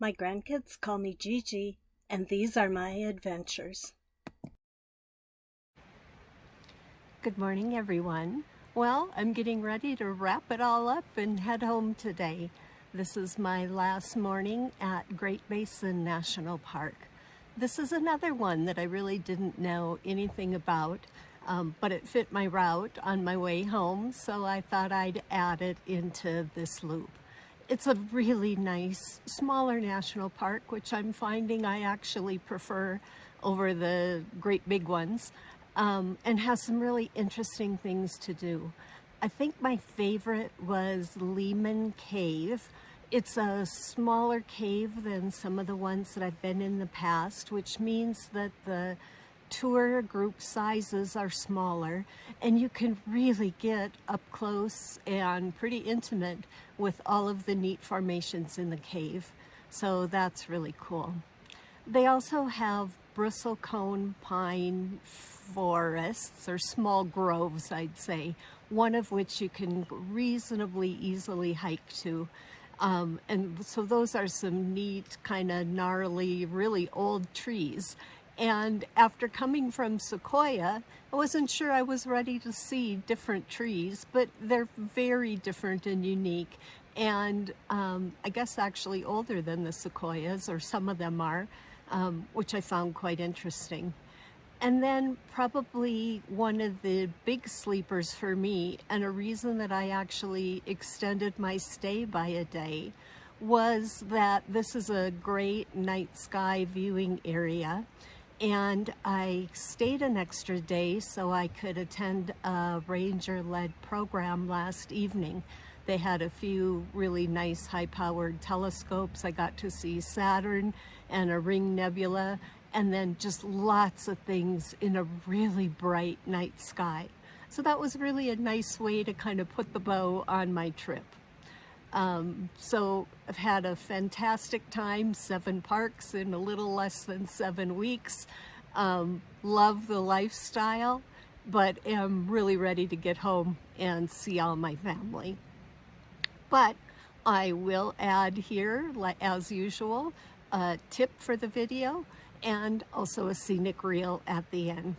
My grandkids call me Gigi, and these are my adventures. Good morning, everyone. Well, I'm getting ready to wrap it all up and head home today. This is my last morning at Great Basin National Park. This is another one that I really didn't know anything about, but it fit my route on my way home, so I thought I'd add it into this loop. It's a really nice, smaller national park, which I'm finding I actually prefer over the great big ones, and has some really interesting things to do. I think my favorite was Lehman Cave. It's a smaller cave than some of the ones that I've been in the past, which means that the tour group sizes are smaller and you can really get up close and pretty intimate with all of the neat formations in the cave. So that's really cool. They also have bristlecone pine forests, or small groves, I'd say, one of which you can reasonably easily hike to. And so those are some neat, kind of gnarly, really old trees. And after coming from Sequoia, I wasn't sure I was ready to see different trees, but they're very different and unique. And I guess actually older than the Sequoias, or some of them are, which I found quite interesting. And then probably one of the big sleepers for me, and a reason that I actually extended my stay by a day, was that this is a great night sky viewing area. And I stayed an extra day so I could attend a ranger-led program last evening. They had a few really nice high-powered telescopes. I got to see Saturn and a ring nebula, and then just lots of things in a really bright night sky. So that was really a nice way to kind of put the bow on my trip. So I've had a fantastic time, 7 parks in a little less than 7 weeks. Love the lifestyle, but am really ready to get home and see all my family. But I will add here, as usual, a tip for the video and also a scenic reel at the end.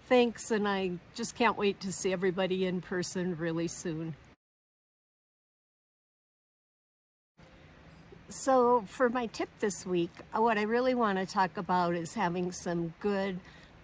Thanks, and I just can't wait to see everybody in person really soon. So for my tip this week, what I really want to talk about is having some good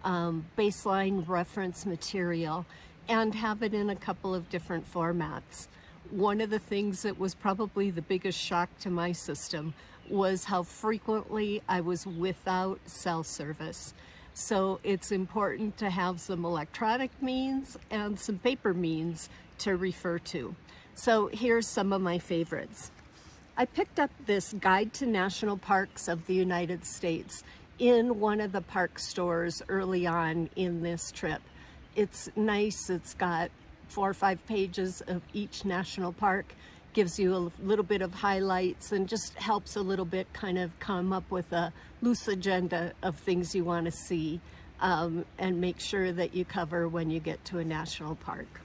baseline reference material and have it in a couple of different formats. One of the things that was probably the biggest shock to my system was how frequently I was without cell service. So it's important to have some electronic means and some paper means to refer to. So here's some of my favorites. I picked up this Guide to National Parks of the United States in one of the park stores early on in this trip. It's nice. It's got 4 or 5 pages of each national park, gives you a little bit of highlights, and just helps a little bit kind of come up with a loose agenda of things you want to see and make sure that you cover when you get to a national park.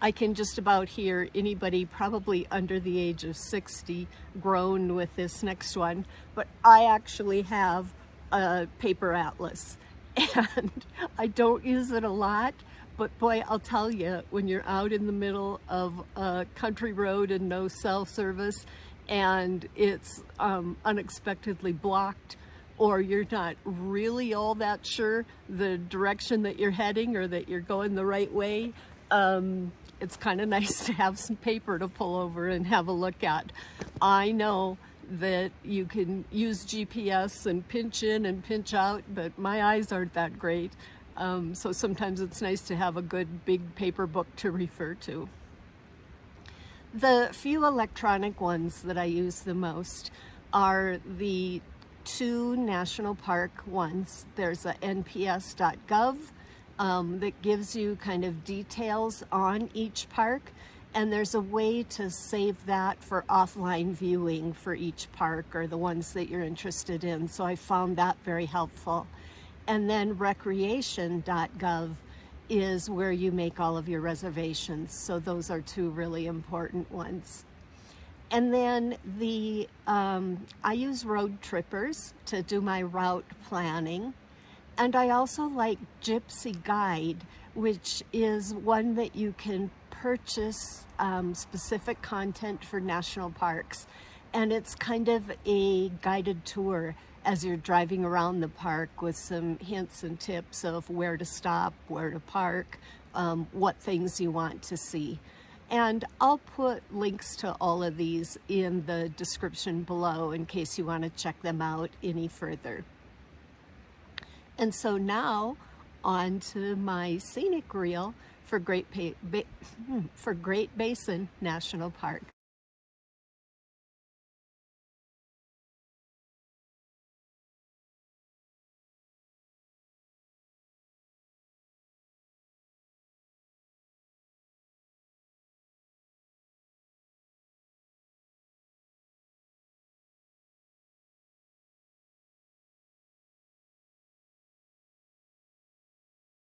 I can just about hear anybody probably under the age of 60 groan with this next one, but I actually have a paper atlas and I don't use it a lot, but boy, I'll tell you, when you're out in the middle of a country road and no cell service and it's unexpectedly blocked, or you're not really all that sure the direction that you're heading or that you're going the right way, it's kind of nice to have some paper to pull over and have a look at. I know that you can use GPS and pinch in and pinch out, but my eyes aren't that great. So sometimes it's nice to have a good big paper book to refer to. The few electronic ones that I use the most are the 2 national park ones. There's a NPS.gov that gives you kind of details on each park, and there's a way to save that for offline viewing for each park or the ones that you're interested in. So I found that very helpful. And then Recreation.gov is where you make all of your reservations. So those are 2 really important ones. And then I use road trippers to do my route planning. And I also like GyPSy Guide, which is one that you can purchase specific content for national parks. And it's kind of a guided tour as you're driving around the park with some hints and tips of where to stop, where to park, what things you want to see. And I'll put links to all of these in the description below in case you want to check them out any further. And so now on to my scenic reel for Great Basin National Park.